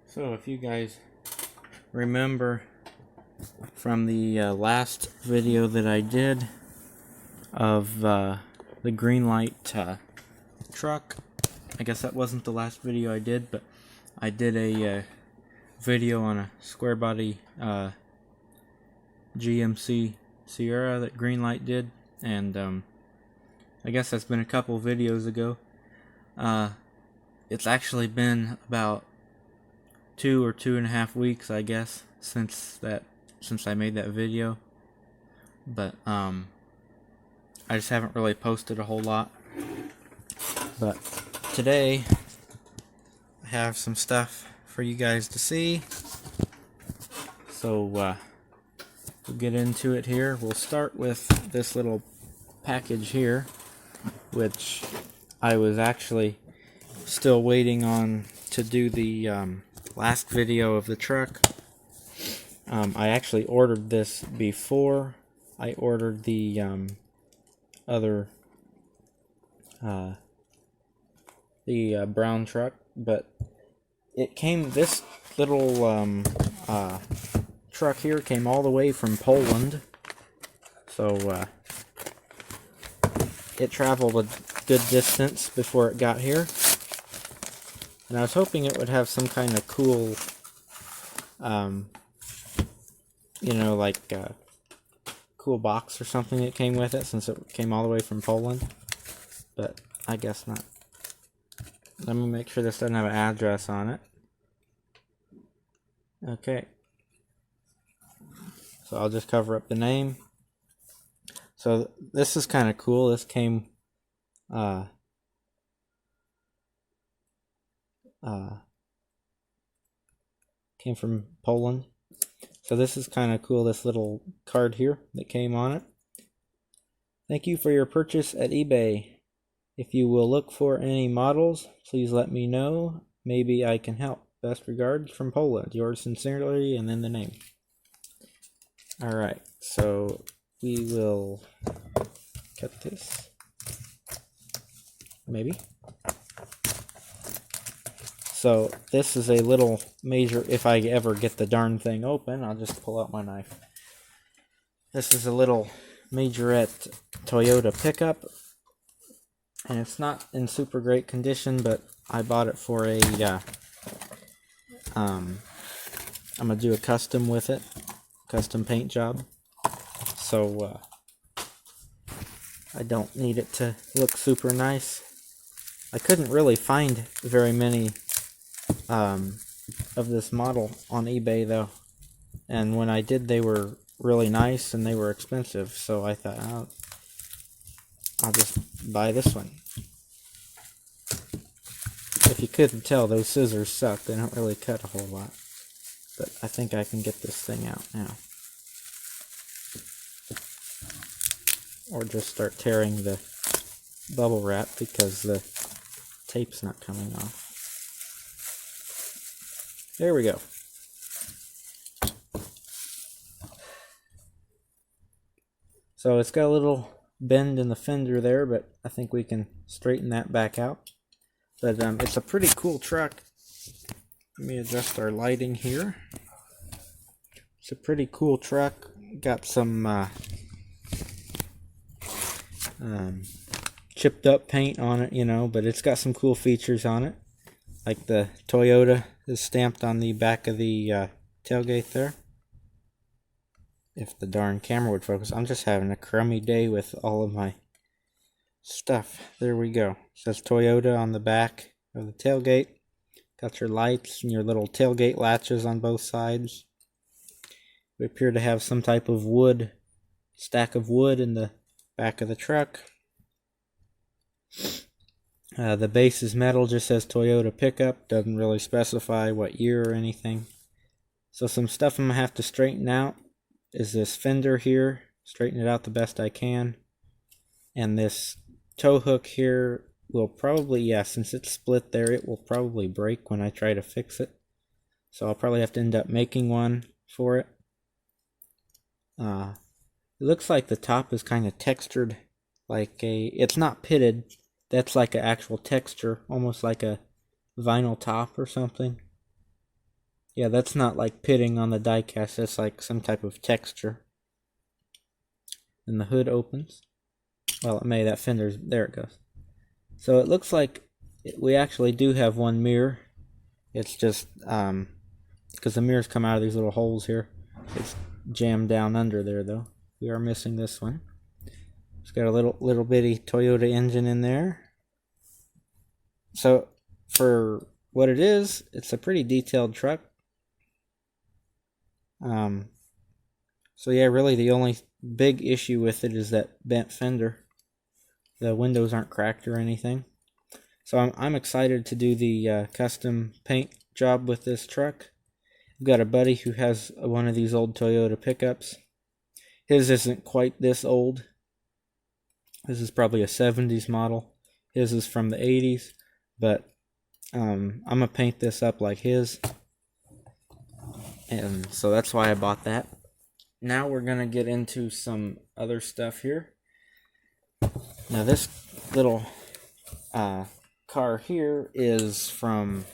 So if you guys remember from the last video that I did of the Greenlight truck, I guess that wasn't the last video I did, but I did a video on a square body GMC Sierra that Greenlight did, and I guess that's been a couple videos ago. It's actually been about 2 or 2.5 weeks, I guess, since I made that video, but I just haven't really posted a whole lot. But today I have some stuff for you guys to see, so we'll get into it here. We'll start with this little package here, which I was actually still waiting on to do the last video of the truck. I actually ordered this before I ordered the other brown truck, but it came, this little truck here came all the way from Poland, so it traveled a good distance before it got here. And I was hoping it would have some kind of cool, you know, like cool box or something that came with it, since it came all the way from Poland. But I guess not. Let me make sure this doesn't have an address on it. Okay. So I'll just cover up the name. So this is kind of cool. This came came from Poland. So this is kind of cool, this little card here that came on it. Thank you for your purchase at eBay. If you will look for any models, please let me know. Maybe I can help. Best regards from Poland. Yours sincerely, and then the name. Alright, so we will cut this. Maybe. So this is a little major, if I ever get the darn thing open, I'll just pull out my knife. This is a little Majorette Toyota pickup, and it's not in super great condition, but I bought it for a, I'm going to do a custom with it, custom paint job, so I don't need it to look super nice. I couldn't really find very many of this model on eBay though, and when I did, they were really nice and they were expensive, so I thought I'll just buy this one. If you couldn't tell, those scissors suck. They don't really cut a whole lot, but I think I can get this thing out now, or just start tearing the bubble wrap because the tape's not coming off. There we go. So it's got a little bend in the fender there, but I think we can straighten that back out. But it's a pretty cool truck. Let me adjust our lighting here. It's a pretty cool truck. Got some chipped up paint on it, you know, but it's got some cool features on it. Like the Toyota is stamped on the back of the tailgate there. If the darn camera would focus. I'm just having a crummy day with all of my stuff. There we go. It says Toyota on the back of the tailgate. Got your lights and your little tailgate latches on both sides. We appear to have some type of wood, stack of wood in the back of the truck. The base is metal, just says Toyota pickup, doesn't really specify what year or anything. So some stuff I'm going to have to straighten out is this fender here, straighten it out the best I can. And this tow hook here will probably, yeah, since it's split there, it will probably break when I try to fix it. So I'll probably have to end up making one for it. It looks like the top is kind of textured, like it's not pitted. That's like an actual texture, almost like a vinyl top or something. Yeah, that's not like pitting on the die cast. That's like some type of texture. And the hood opens. Well, it may. That fender's there. It goes. So it looks like we actually do have one mirror. It's just because the mirrors come out of these little holes here. It's jammed down under there, though. We are missing this one. It's got a little bitty Toyota engine in there. So for what it is, it's a pretty detailed truck. So yeah, really the only big issue with it is that bent fender. The windows aren't cracked or anything. So I'm excited to do the custom paint job with this truck. I've got a buddy who has one of these old Toyota pickups. His isn't quite this old. This is probably a 70s model. His is from the 80s, but I'm going to paint this up like his. And so that's why I bought that. Now we're going to get into some other stuff here. Now this little car here is from,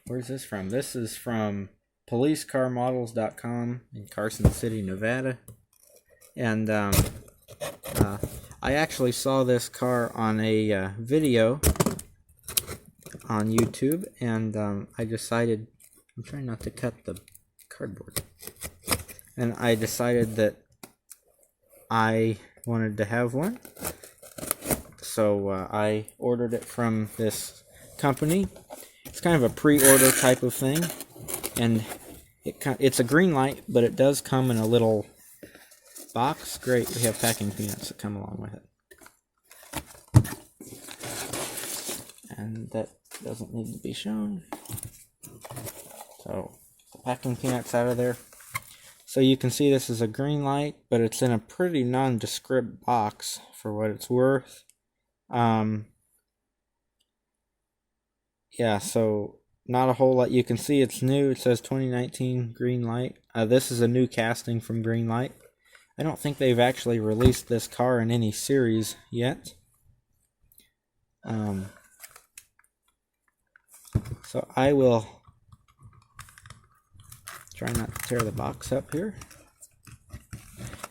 where's this from? This is from policecarmodels.com in Carson City, Nevada. And I actually saw this car on a video on YouTube, and I decided, I'm trying not to cut the cardboard, and I decided that I wanted to have one. So I ordered it from this company. It's kind of a pre-order type of thing, and it's a Greenlight, but it does come in a little box. Great, we have packing peanuts that come along with it. And that doesn't need to be shown. So, the packing peanuts out of there. So you can see this is a Greenlight, but it's in a pretty nondescript box for what it's worth. Yeah, so not a whole lot. You can see it's new. It says 2019 Greenlight. This is a new casting from Greenlight. I don't think they've actually released this car in any series yet. So I will try not to tear the box up here.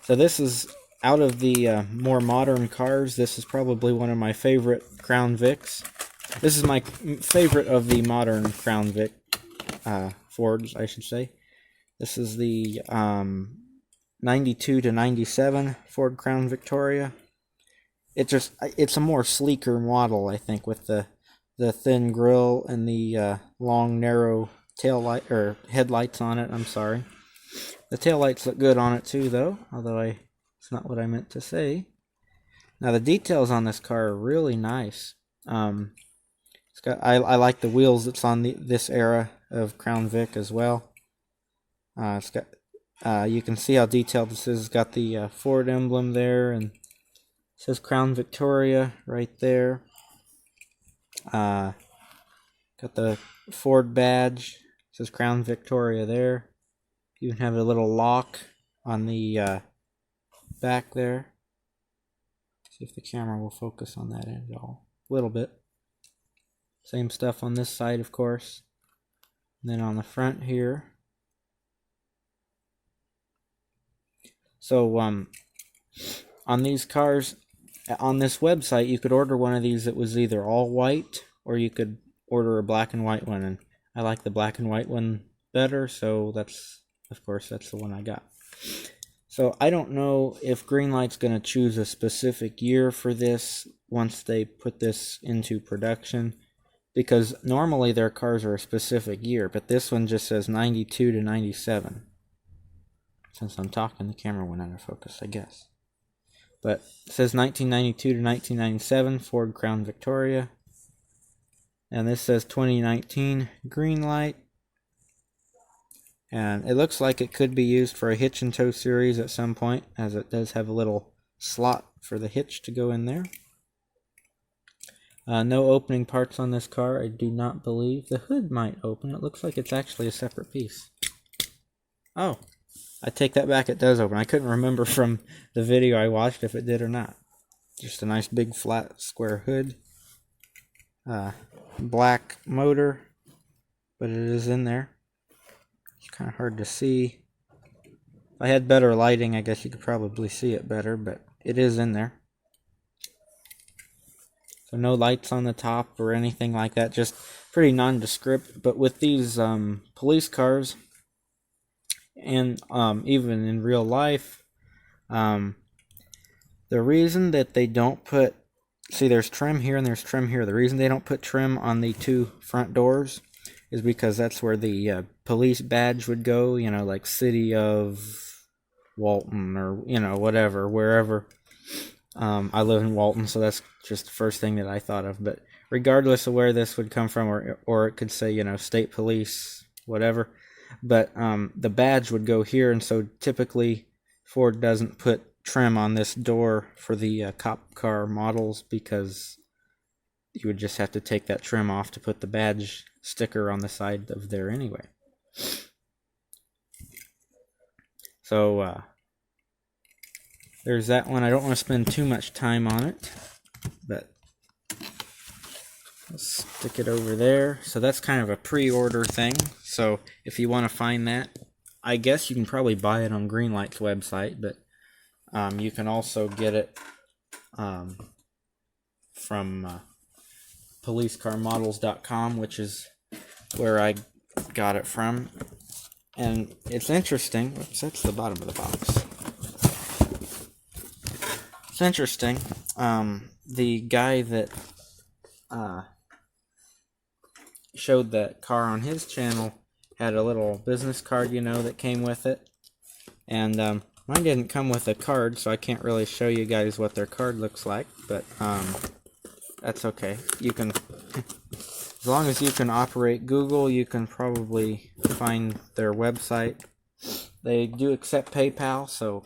So this is out of the more modern cars. This is probably one of my favorite Crown Vics. This is my favorite of the modern Crown Vic Fords, I should say. This is the 92 to 97 Ford Crown Victoria. It's a more sleeker model, I think, with the thin grille and the long narrow tail light or headlights on it. I'm sorry. The tail lights look good on it too, though. Although it's not what I meant to say. Now the details on this car are really nice. It's got I like the wheels that's on this era of Crown Vic as well. It's got you can see how detailed this is. It's got the Ford emblem there, and it says Crown Victoria right there. Got the Ford badge. It says Crown Victoria there. You even have a little lock on the back there. See if the camera will focus on that end at all. A little bit. Same stuff on this side, of course. And then on the front here. So on these cars, on this website, you could order one of these that was either all white, or you could order a black and white one. And I like the black and white one better, so that's the one I got. So I don't know if Greenlight's going to choose a specific year for this once they put this into production, because normally their cars are a specific year, but this one just says 92 to 97. Since I'm talking, the camera went out of focus, I guess. But it says 1992 to 1997 Ford Crown Victoria. And this says 2019 Greenlight. And it looks like it could be used for a hitch and tow series at some point, as it does have a little slot for the hitch to go in there. No opening parts on this car, I do not believe. The hood might open. It looks like it's actually a separate piece. Oh, I take that back, it does open. I couldn't remember from the video I watched if it did or not. Just a nice big flat square hood. Black motor, but it is in there. It's kind of hard to see. If I had better lighting, I guess you could probably see it better, but it is in there. So no lights on the top or anything like that, just pretty nondescript. But with these police cars, and even in real life, the reason that they don't put, see, there's trim here and there's trim here. The reason they don't put trim on the two front doors is because that's where the police badge would go, you know, like City of Walton or, you know, whatever, wherever. I live in Walton, so that's just the first thing that I thought of. But regardless of where this would come from, or it could say, you know, state police, whatever. But the badge would go here, and so typically Ford doesn't put trim on this door for the cop car models because you would just have to take that trim off to put the badge sticker on the side of there anyway. So there's that one. I don't want to spend too much time on it, but let's stick it over there. So that's kind of a pre-order thing. So if you want to find that, I guess you can probably buy it on Greenlight's website, but you can also get it from policecarmodels.com, which is where I got it from. And it's interesting. Oops, that's the bottom of the box. It's interesting. The guy that showed that car on his channel had a little business card, you know, that came with it. And mine didn't come with a card, so I can't really show you guys what their card looks like. But that's okay. You can, as long as you can operate Google, you can probably find their website. They do accept PayPal, so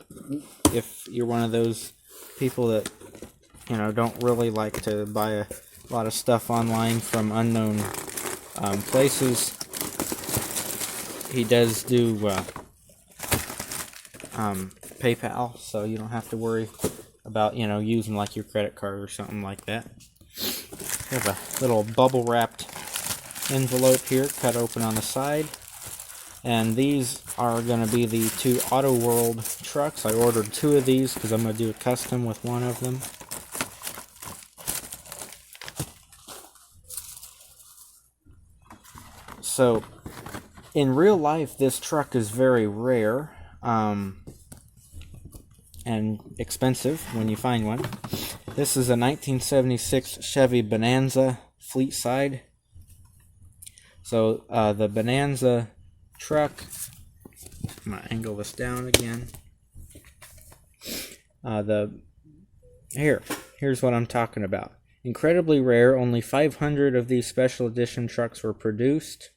if you're one of those people that, you know, don't really like to buy a lot of stuff online from unknown places, he does do PayPal, so you don't have to worry about, you know, using like your credit card or something like that. We have a little bubble wrapped envelope here cut open on the side, and these are going to be the two AutoWorld trucks. I ordered two of these because I'm going to do a custom with one of them. So in real life, this truck is very rare and expensive when you find one. This is a 1976 Chevy Bonanza fleet side. So the Bonanza truck, I'm going to angle this down again. Here's what I'm talking about. Incredibly rare, only 500 of these special edition trucks were produced.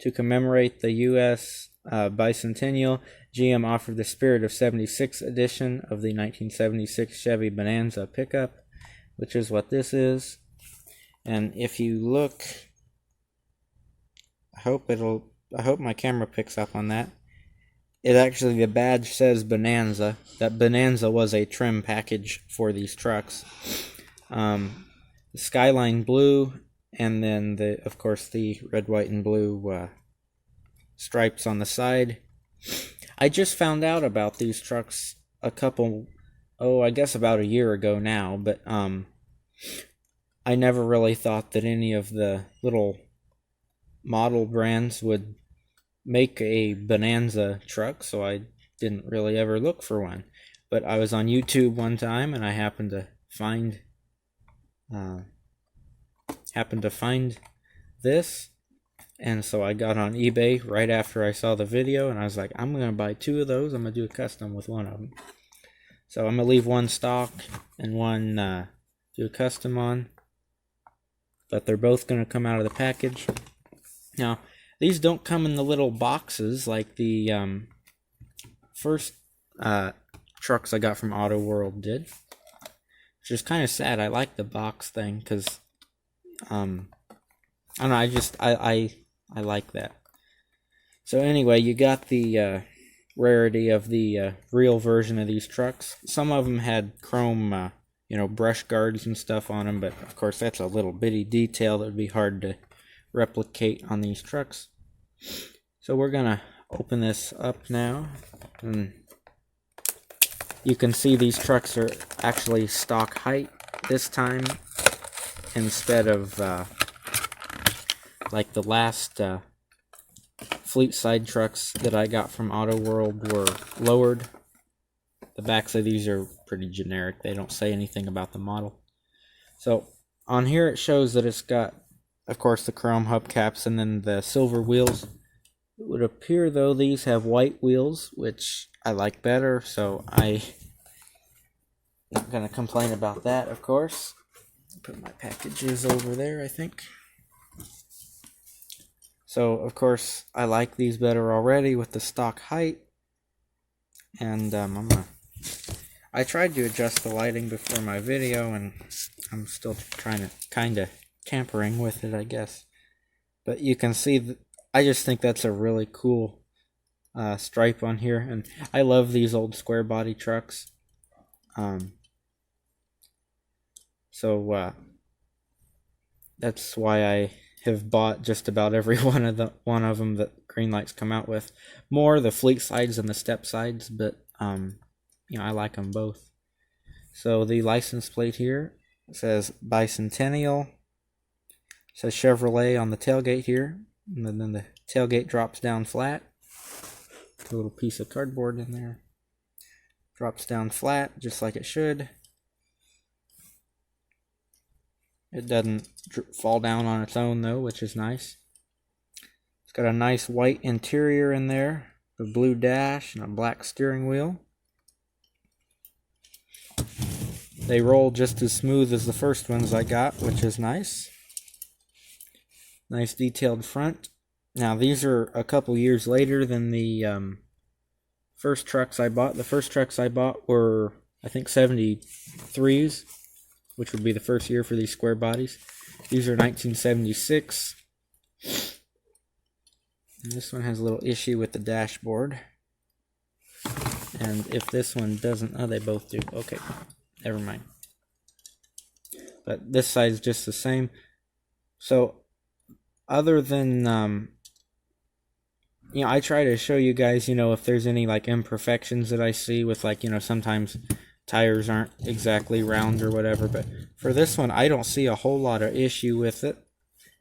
To commemorate the U.S. bicentennial, GM offered the Spirit of 76 edition of the 1976 Chevy Bonanza pickup, which is what this is. And if you look, I hope my camera picks up on that. It actually, the badge says Bonanza. That Bonanza was a trim package for these trucks. The Skyline blue, and then of course the red, white, and blue stripes on the side. I just found out about these trucks I guess about a year ago now, but I never really thought that any of the little model brands would make a Bonanza truck, so I didn't really ever look for one. But I was on YouTube one time, and I happened to find this, and so I got on eBay right after I saw the video, and I was like, I'm gonna buy two of those. I'm gonna do a custom with one of them. So I'm gonna leave one stock and one do a custom on, but they're both gonna come out of the package. Now, these don't come in the little boxes like the first trucks I got from AutoWorld did, which is kind of sad. I like the box thing because I don't know, I like that. So anyway, you got the rarity of the real version of these trucks. Some of them had chrome brush guards and stuff on them, but of course that's a little bitty detail that would be hard to replicate on these trucks. So we're gonna open this up now, and you can see these trucks are actually stock height this time, instead of like the last fleet side trucks that I got from AutoWorld were lowered. The backs of these are pretty generic. They don't say anything about the model. So on here it shows that it's got, of course, the chrome hubcaps and then the silver wheels. It would appear though these have white wheels, which I like better, so I'm not going to complain about that, of course. Put my packages over there, I think. So, of course, I like these better already with the stock height. And I tried to adjust the lighting before my video, and I'm still trying to kind of tampering with it, I guess. But you can see, I just think that's a really cool stripe on here. And I love these old square body trucks. So that's why I have bought just about every one of them that Greenlight's come out with. More the fleet sides than the step sides, but you know, I like them both. So the license plate here says Bicentennial. It says Chevrolet on the tailgate here, and then the tailgate drops down flat. A little piece of cardboard in there. Drops down flat, just like it should. It doesn't fall down on its own though, which is nice. It's got a nice white interior in there, a blue dash, and a black steering wheel. They roll just as smooth as the first ones I got, which is nice. Nice detailed front. Now these are a couple years later than the first trucks I bought. The first trucks I bought were, I think, 73s. Which would be the first year for these square bodies. These are 1976. And this one has a little issue with the dashboard. And if this one doesn't, oh, they both do. Okay, never mind. But this side's just the same. So, other than, you know, I try to show you guys, you know, if there's any like imperfections that I see with, like, you know, sometimes tires aren't exactly round or whatever, but for this one I don't see a whole lot of issue with it,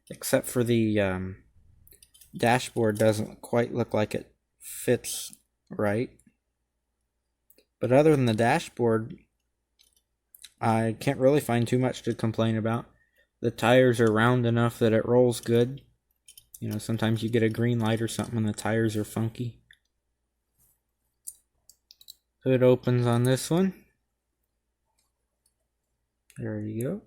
except for the dashboard doesn't quite look like it fits right. But other than the dashboard, I can't really find too much to complain about. The tires are round enough that it rolls good. You know, sometimes you get a Greenlight or something and the tires are funky. Hood opens on this one. There you go.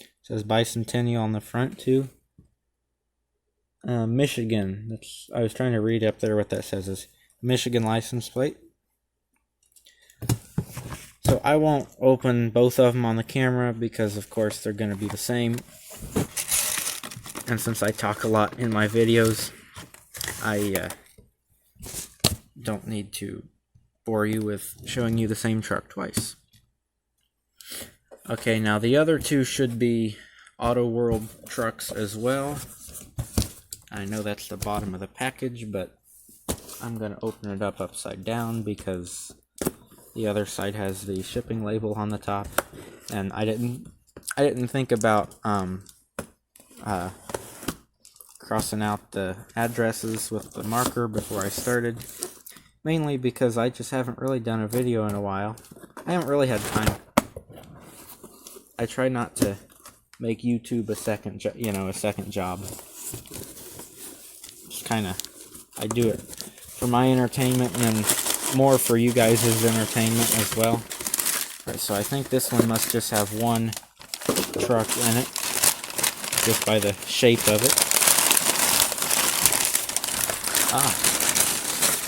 It says Bicentennial on the front too. Michigan. I was trying to read up there what that says is Michigan license plate. So I won't open both of them on the camera because of course they're going to be the same. And since I talk a lot in my videos, I don't need to bore you with showing you the same truck twice. Okay, now the other two should be AutoWorld trucks as well. I know that's the bottom of the package, but I'm going to open it up upside down because the other side has the shipping label on the top, and I didn't think about crossing out the addresses with the marker before I started, mainly because I just haven't really done a video in a while. I haven't really had time. I try not to make YouTube a second job. Just kind of, I do it for my entertainment and more for you guys' entertainment as well. Alright, so I think this one must just have one truck in it, just by the shape of it.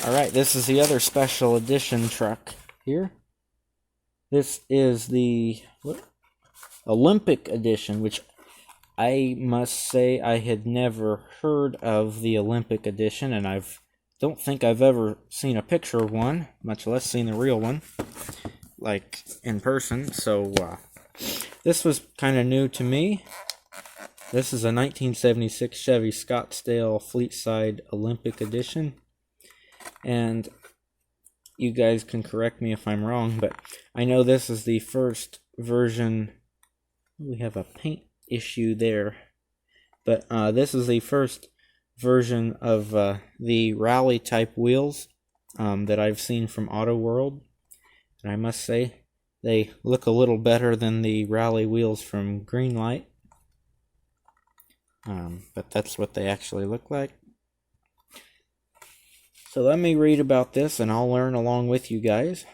Alright, this is the other special edition truck here. This is the Olympic edition, which I must say I had never heard of the Olympic edition, and don't think I've ever seen a picture of one, much less seen the real one, like in person. So this was kind of new to me. This is a 1976 Chevy Scottsdale Fleetside Olympic Edition. And you guys can correct me if I'm wrong, but I know this is the first version. We have a paint issue there. But this is the first version of the rally type wheels that I've seen from AutoWorld. And I must say, they look a little better than the rally wheels from Greenlight. But that's what they actually look like. So let me read about this and I'll learn along with you guys.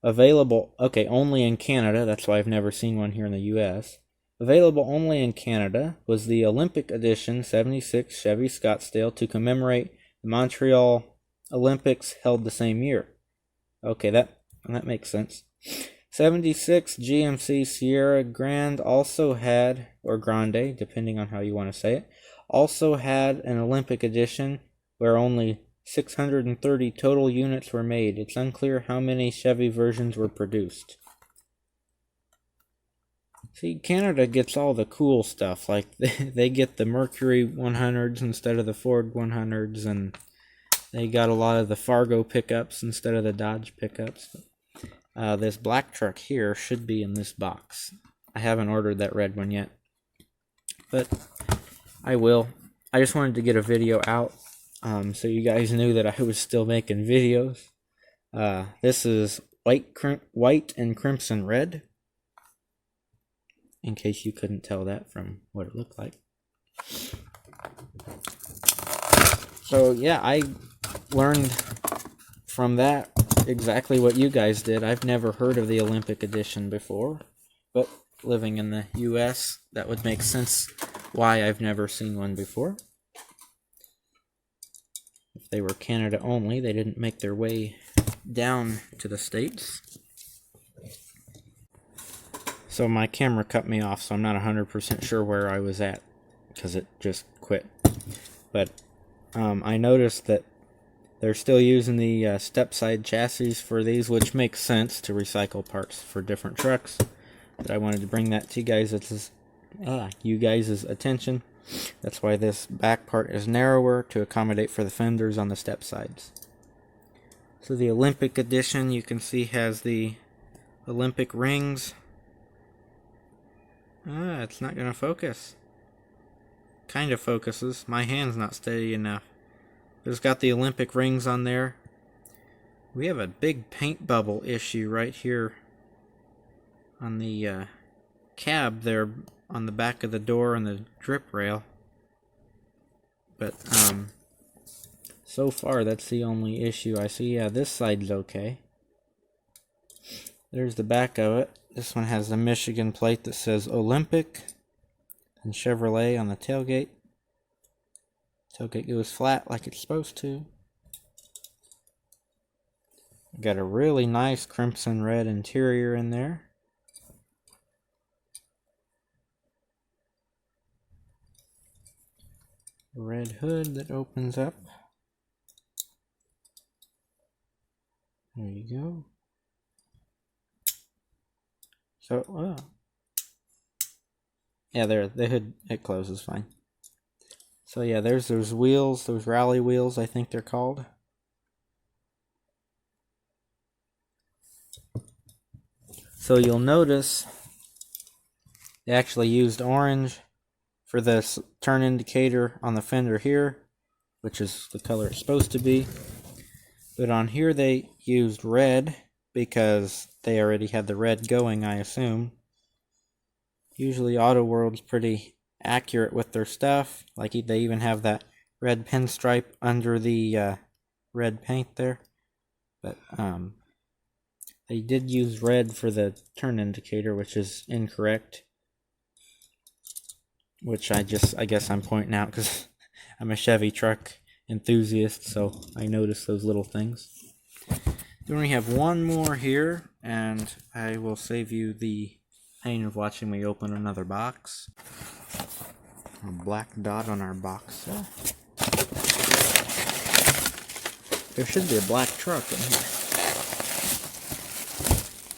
Available, okay, only in Canada. That's why I've never seen one here in the US. Available only in Canada was the Olympic Edition 76 Chevy Scottsdale to commemorate the Montreal Olympics held the same year. Okay, that makes sense. 76 GMC Sierra Grande also had, or Grande, depending on how you want to say it, also had an Olympic Edition where only 630 total units were made. It's unclear how many Chevy versions were produced. See, Canada gets all the cool stuff, like they get the Mercury 100s instead of the Ford 100s, and they got a lot of the Fargo pickups instead of the Dodge pickups. This black truck here should be in this box. I haven't ordered that red one yet, but I will. I just wanted to get a video out so you guys knew that I was still making videos. This is white and crimson red, in case you couldn't tell that from what it looked like. So yeah, I learned from that exactly what you guys did. I've never heard of the Olympic Edition before, but living in the US, that would make sense why I've never seen one before. If they were Canada only, they didn't make their way down to the States. So my camera cut me off, so I'm not 100% sure where I was at, because it just quit. But I noticed that they're still using the step-side chassis for these, which makes sense to recycle parts for different trucks. But I wanted to bring that to you guys' attention. That's why this back part is narrower, to accommodate for the fenders on the step sides. So the Olympic Edition, you can see, has the Olympic rings. It's not going to focus. Kind of focuses. My hand's not steady enough. There's got the Olympic rings on there. We have a big paint bubble issue right here on the cab there, on the back of the door and the drip rail. But so far that's the only issue I see. Yeah, this side's okay. There's the back of it. This one has the Michigan plate that says Olympic and Chevrolet on the tailgate. Tailgate goes flat like it's supposed to. Got a really nice crimson red interior in there. Red hood that opens up. There you go. So, yeah, there, the hood, it closes fine. So yeah, there's those wheels, those rally wheels, I think they're called. So you'll notice they actually used orange for this turn indicator on the fender here, which is the color it's supposed to be. But on here they used red because they already had the red going, I assume. Usually AutoWorld's pretty accurate with their stuff. Like, they even have that red pinstripe under the red paint there. But they did use red for the turn indicator, which is incorrect. Which I guess I'm pointing out because I'm a Chevy truck enthusiast, so I notice those little things. Then we have one more here, and I will save you the pain of watching me open another box. A black dot on our box. There should be a black truck in here.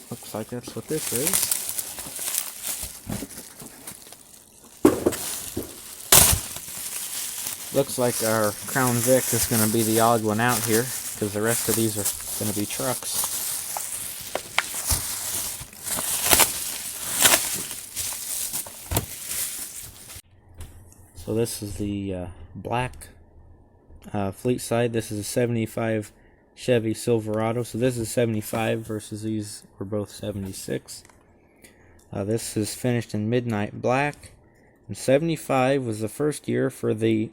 Looks like that's what this is. Looks like our Crown Vic is going to be the odd one out here, because the rest of these are going to be trucks. So this is the black fleet side. This is a 75 Chevy Silverado. So this is 75 versus these were both 76. This is finished in midnight black. And 75 was the first year for the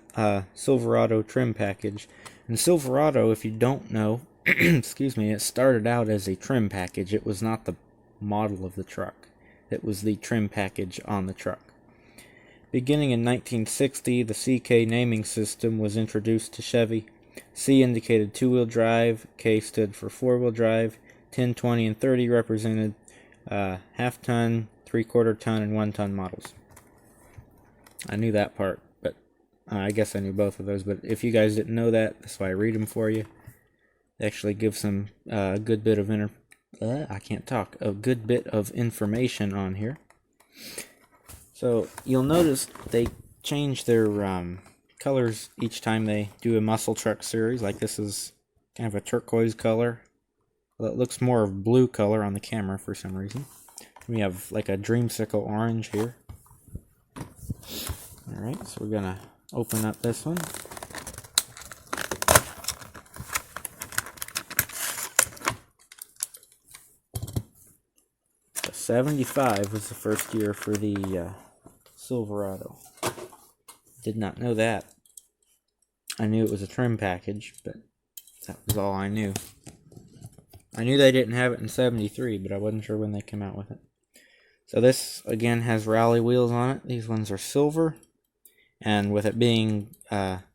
Silverado trim package. And Silverado, if you don't know, excuse me, it started out as a trim package. It was not the model of the truck. It was the trim package on the truck. Beginning in 1960, the CK naming system was introduced to Chevy. C indicated two-wheel drive, K stood for four-wheel drive, 10, 20, and 30 represented half-ton, three-quarter-ton, and one-ton models. I knew that part, but I guess I knew both of those. But if you guys didn't know that, that's why I read them for you. They actually give some good bit of a good bit of information on here. So you'll notice they change their colors each time they do a muscle truck series. Like this is kind of a turquoise color. Well, it looks more of blue color on the camera for some reason. We have like a dreamsicle orange here. Alright, so we're gonna open up this one. So 75 was the first year for the Silverado. Did not know that. I knew it was a trim package, but that was all I knew. I knew they didn't have it in 73, but I wasn't sure when they came out with it. So this, again, has rally wheels on it. These ones are silver. And with it being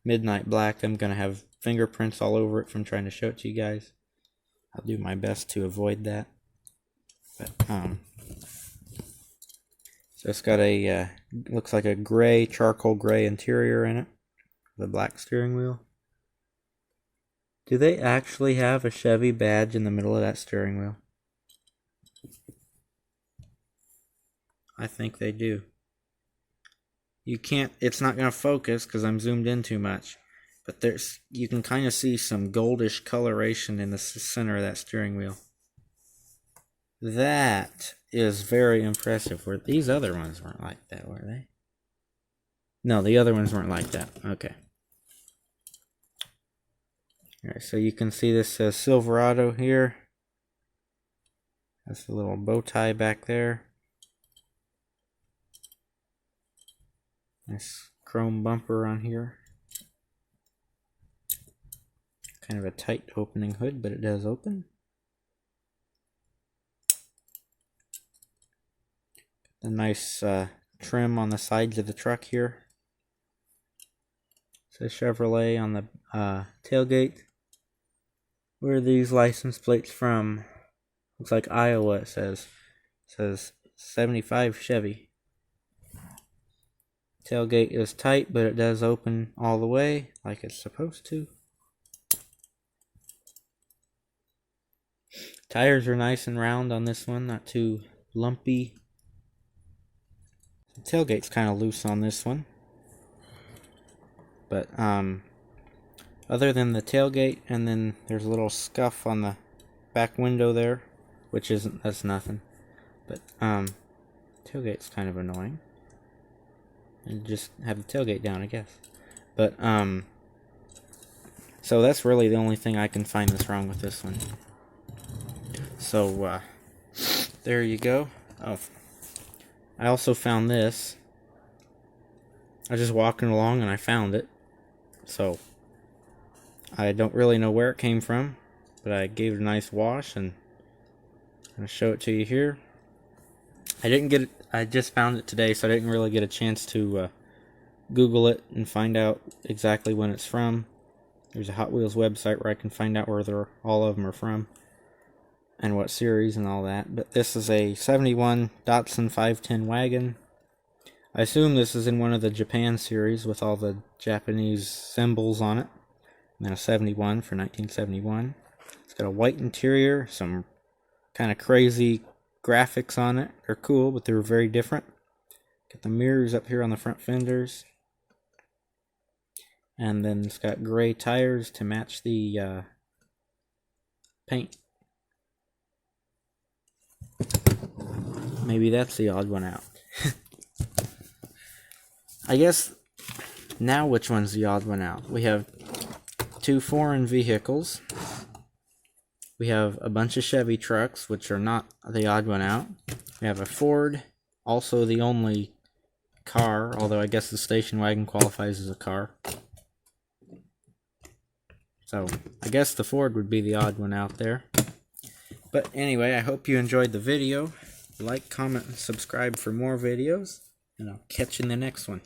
midnight black, I'm going to have fingerprints all over it from trying to show it to you guys. I'll do my best to avoid that. But, so it's got a, looks like a gray, charcoal gray interior in it. The black steering wheel. Do they actually have a Chevy badge in the middle of that steering wheel? I think they do. You can't, it's not going to focus because I'm zoomed in too much. But you can kind of see some goldish coloration in the center of that steering wheel. That is very impressive. These other ones weren't like that, were they? No, the other ones weren't like that. Okay. Alright, so you can see this says Silverado here. That's a little bow tie back there. Nice chrome bumper on here. Kind of a tight opening hood, but it does open. A nice trim on the sides of the truck here. It says Chevrolet on the tailgate. Where are these license plates from? Looks like Iowa, it says. It says 75 Chevy. Tailgate is tight, but it does open all the way like it's supposed to. Tires are nice and round on this one, not too lumpy. The tailgate's kind of loose on this one. But other than the tailgate, and then there's a little scuff on the back window there, that's nothing. But tailgate's kind of annoying. And just have the tailgate down, I guess. But so that's really the only thing I can find that's wrong with this one. So there you go. Oh, I also found this. I was just walking along and I found it. So I don't really know where it came from, but I gave it a nice wash, and I'm going to show it to you here. I didn't get it, I just found it today, so I didn't really get a chance to Google it and find out exactly when it's from. There's a Hot Wheels website where I can find out where all of them are from and what series and all that. But this is a 71 Datsun 510 wagon. I assume this is in one of the Japan series with all the Japanese symbols on it. And then a 71 for 1971. It's got a white interior, some kind of crazy graphics on it. They're cool, but they're very different. Got the mirrors up here on the front fenders. And then it's got gray tires to match the paint. Maybe that's the odd one out. I guess now which one's the odd one out? We have 2 foreign vehicles. We have a bunch of Chevy trucks, which are not the odd one out. We have a Ford, also the only car, although I guess the station wagon qualifies as a car. So I guess the Ford would be the odd one out there. But anyway, I hope you enjoyed the video. Like, comment, and subscribe for more videos, and I'll catch you in the next one.